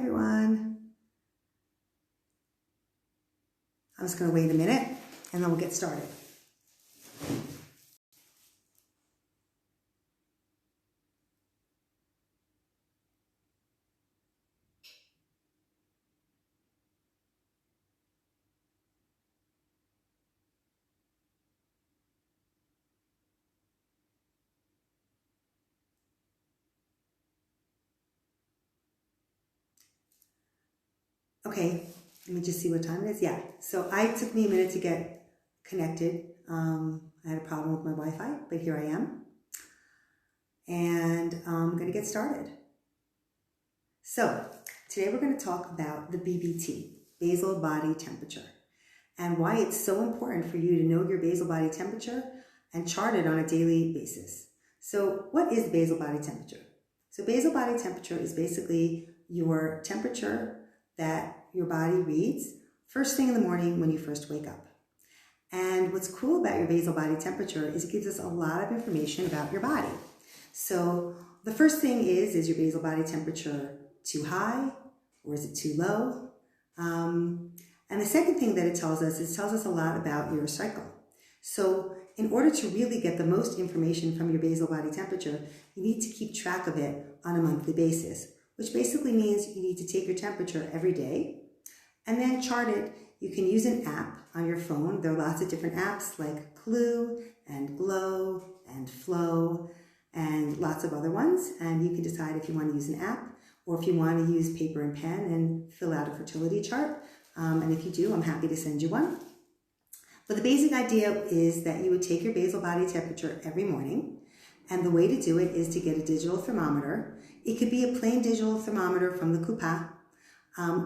everyone. I'm just going to wait a minute and then we'll get started. Okay, let me just see what time it is. Yeah, so it took me a minute to get connected. I had a problem with my Wi-Fi, but here I am. And I'm going to get started. So today we're going to talk about the BBT, Basal Body Temperature, and why it's so important for you to know your basal body temperature and chart it on a daily basis. So what is basal body temperature? So basal body temperature is basically your temperature that your body reads first thing in the morning when you first wake up. And what's cool about your basal body temperature is it gives us a lot of information about your body. So the first thing is your basal body temperature too high or is it too low? And the second thing that it tells us a lot about your cycle. So in order to really get the most information from your basal body temperature, you need to keep track of it on a monthly basis, which basically means you need to take your temperature every day and then chart it. You can use an app on your phone. There are lots of different apps like Clue and Glow and Flow and lots of other ones. And you can decide if you want to use an app or if you want to use paper and pen and fill out a fertility chart. And if you do, I'm happy to send you one. But the basic idea is that you would take your basal body temperature every morning. And the way to do it is to get a digital thermometer. It could be a plain digital thermometer from the Coupa,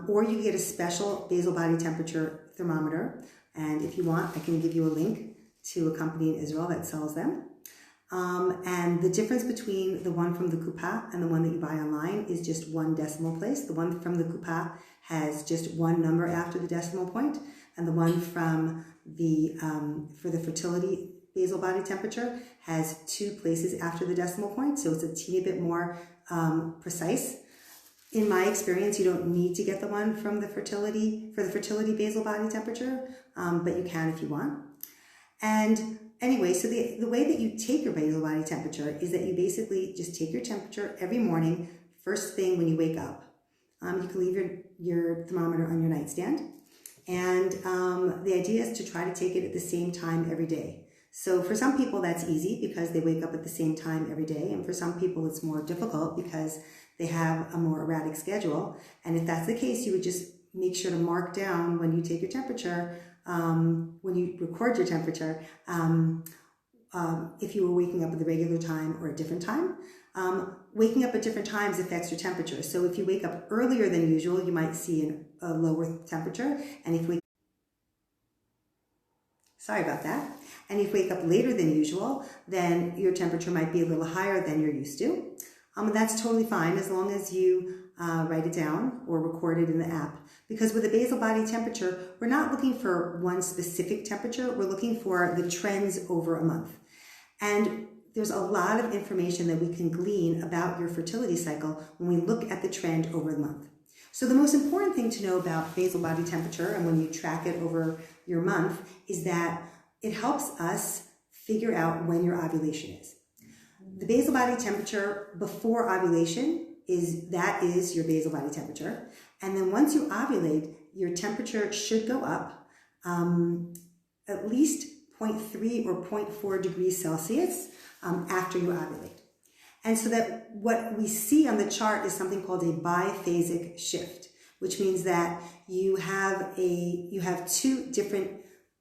or you get a special basal body temperature thermometer. And if you want, I can give you a link to a company in Israel that sells them. And the difference between the one from the Coupa and the one that you buy online is just one decimal place. The one from the Coupa has just one number after the decimal point, and the one from the for the Fertility basal body temperature has 2 places after the decimal point, so it's a teeny bit more precise. In my experience, you don't need to get the one from the Fertility basal body temperature, but you can if you want. And anyway, so the way that you take your basal body temperature is that you basically just take your temperature every morning, first thing when you wake up. You can leave your thermometer on your nightstand. And the idea is to try to take it at the same time every day. So for some people that's easy because they wake up at the same time every day. And for some people it's more difficult because they have a more erratic schedule. And if that's the case, you would just make sure to mark down when you take your temperature, when you record your temperature, if you were waking up at the regular time or a different time. Waking up at different times affects your temperature. So if you wake up earlier than usual, you might see a lower temperature. And if you Sorry about that. And if you wake up later than usual, then your temperature might be a little higher than you're used to. That's totally fine as long as you write it down or record it in the app. Because with a basal body temperature, we're not looking for one specific temperature. We're looking for the trends over a month. And there's a lot of information that we can glean about your fertility cycle when we look at the trend over the month. So the most important thing to know about basal body temperature and when you track it over your month is that it helps us figure out when your ovulation is. The basal body temperature before ovulation is your basal body temperature. And then once you ovulate, your temperature should go up at least 0.3 or 0.4 degrees Celsius after you ovulate. And so that what we see on the chart is something called a biphasic shift, which means that you have 2 different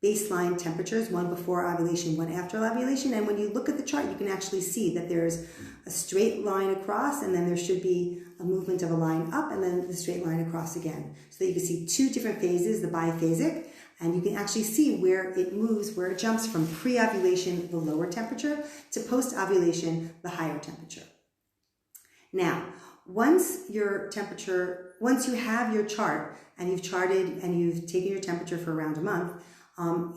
baseline temperatures, one before ovulation, one after ovulation. And when you look at the chart, you can actually see that there's a straight line across, and then there should be a movement of a line up, and then the straight line across again. So that you can see 2 different phases, the biphasic, and you can actually see where it moves, where it jumps from pre-ovulation, the lower temperature, to post-ovulation, the higher temperature. Now, once you have your chart, and you've charted and you've taken your temperature for around a month,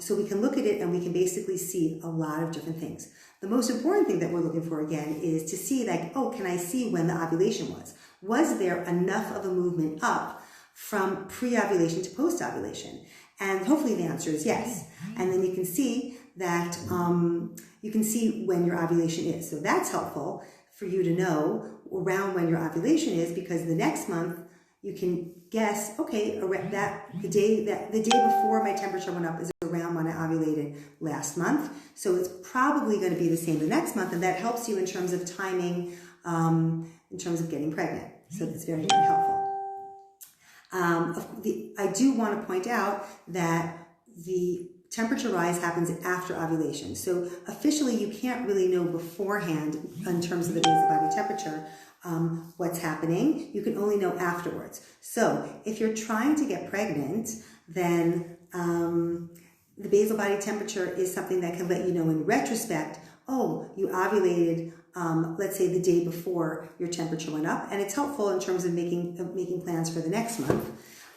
so we can look at it and we can basically see a lot of different things. The most important thing that we're looking for, again, is to see like, oh, can I see when the ovulation was? Was there enough of a movement up from pre-ovulation to post-ovulation? And hopefully the answer is yes. And then you can see that, you can see when your ovulation is. So that's helpful for you to know around when your ovulation is, because the next month you can guess, okay, the day before my temperature went up is around when I ovulated last month. So it's probably going to be the same the next month, and that helps you in terms of timing, in terms of getting pregnant. So that's very, very helpful. I do want to point out that the temperature rise happens after ovulation. So officially you can't really know beforehand in terms of the basal body temperature what's happening. You can only know afterwards. So if you're trying to get pregnant, then the basal body temperature is something that can let you know in retrospect, oh, you ovulated, let's say the day before your temperature went up. And it's helpful in terms of making plans for the next month.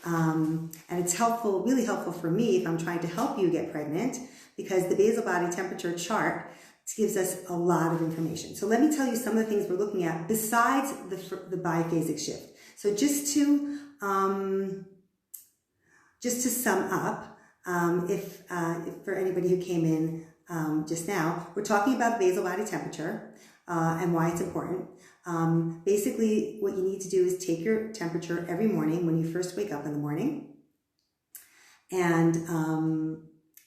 And it's helpful, really helpful for me if I'm trying to help you get pregnant, because the basal body temperature chart gives us a lot of information. So let me tell you some of the things we're looking at besides the biphasic shift. So just to sum up, if for anybody who came in just now, we're talking about basal body temperature and why it's important. Basically, what you need to do is take your temperature every morning when you first wake up in the morning, and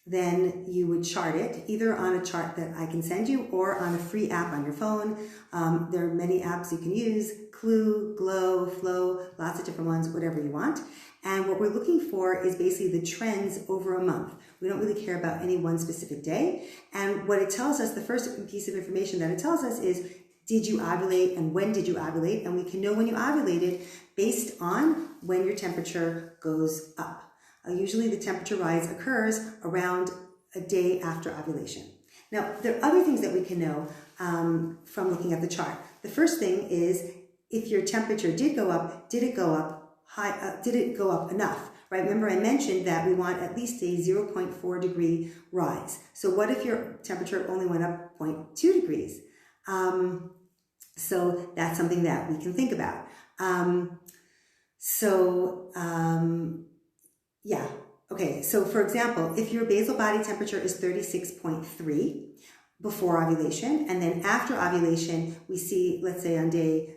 then you would chart it either on a chart that I can send you or on a free app on your phone. There are many apps you can use: Clue, Glow, Flow, lots of different ones, whatever you want. And what we're looking for is basically the trends over a month. We don't really care about any one specific day. And what it tells us, the first piece of information that it tells us is, did you ovulate and when did you ovulate? And we can know when you ovulated based on when your temperature goes up. Usually the temperature rise occurs around a day after ovulation. Now, there are other things that we can know from looking at the chart. The first thing is, if your temperature did go up, did it go up high? Did it go up enough? Right? Remember, I mentioned that we want at least a 0.4 degree rise. So what if your temperature only went up 0.2 degrees? So that's something that we can think about. Yeah. Okay. So for example, if your basal body temperature is 36.3 before ovulation, and then after ovulation, we see, let's say on day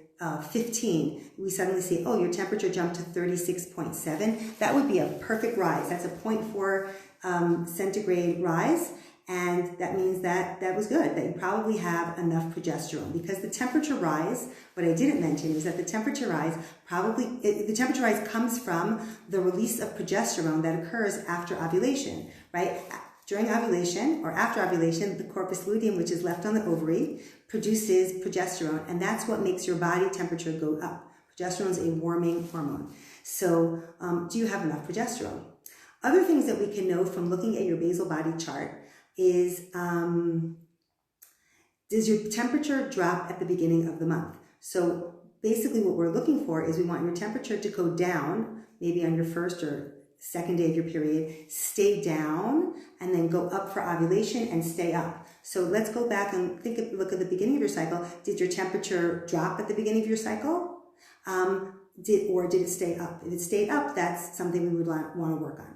15, we suddenly see, oh, your temperature jumped to 36.7. That would be a perfect rise. That's a 0.4 centigrade rise. And that means that that was good, that you probably have enough progesterone, because the temperature rise, what I didn't mention is that the temperature rise comes from the release of progesterone that occurs after ovulation, right? During ovulation or after ovulation, the corpus luteum, which is left on the ovary, produces progesterone, and that's what makes your body temperature go up. Progesterone is a warming hormone. So do you have enough progesterone? Other things that we can know from looking at your basal body chart is, does your temperature drop at the beginning of the month? So basically what we're looking for is we want your temperature to go down, maybe on your first or second day of your period, stay down, and then go up for ovulation and stay up. So let's go back and look at the beginning of your cycle. Did your temperature drop at the beginning of your cycle? Or did it stay up? If it stayed up, that's something we would want to work on.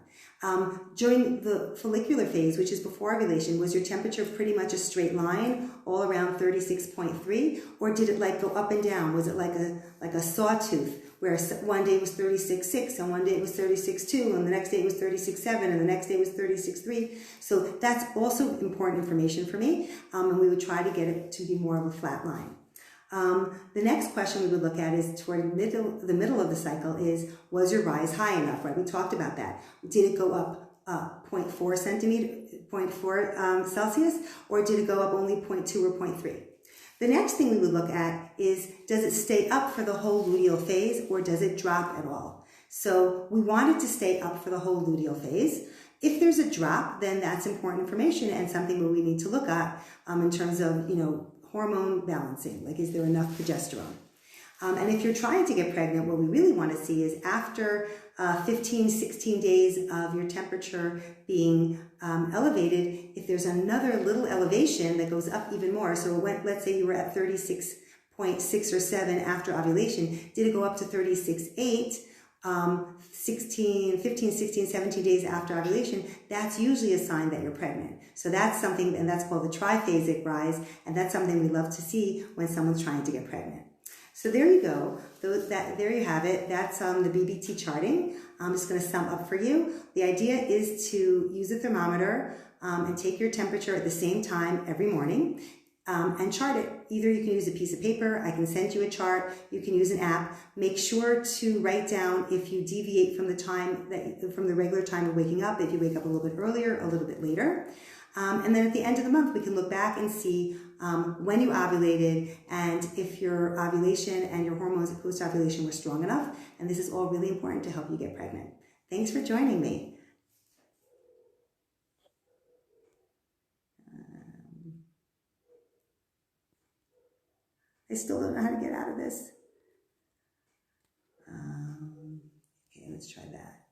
During the follicular phase, which is before ovulation, was your temperature pretty much a straight line all around 36.3, or did it like go up and down? Was it like a sawtooth, where one day it was 36.6 and one day it was 36.2 and the next day it was 36.7 and the next day it was 36.3? So that's also important information for me, and we would try to get it to be more of a flat line. The next question we would look at is toward the middle of the cycle is, was your rise high enough, right? We talked about that. Did it go up 0.4 Celsius, or did it go up only 0.2 or 0.3? The next thing we would look at is, does it stay up for the whole luteal phase, or does it drop at all? So we want it to stay up for the whole luteal phase. If there's a drop, then that's important information and something where we need to look at in terms of, hormone balancing, like is there enough progesterone? And if you're trying to get pregnant, what we really want to see is after 15, 16 days of your temperature being elevated, if there's another little elevation that goes up even more. So let's say you were at 36.3 36.6 or 7 after ovulation, did it go up to 36.8, 15, 16, 17 days after ovulation, that's usually a sign that you're pregnant. So that's something, and that's called the triphasic rise, and that's something we love to see when someone's trying to get pregnant. So there you go. There you have it. That's the BBT charting. I'm just going to sum up for you. The idea is to use a thermometer and take your temperature at the same time every morning. And chart it. Either you can use a piece of paper, I can send you a chart, you can use an app. Make sure to write down if you deviate from the regular time of waking up, if you wake up a little bit earlier, a little bit later. And then at the end of the month, we can look back and see when you ovulated and if your ovulation and your hormones post-ovulation were strong enough. And this is all really important to help you get pregnant. Thanks for joining me. I still don't know how to get out of this. Okay, let's try that.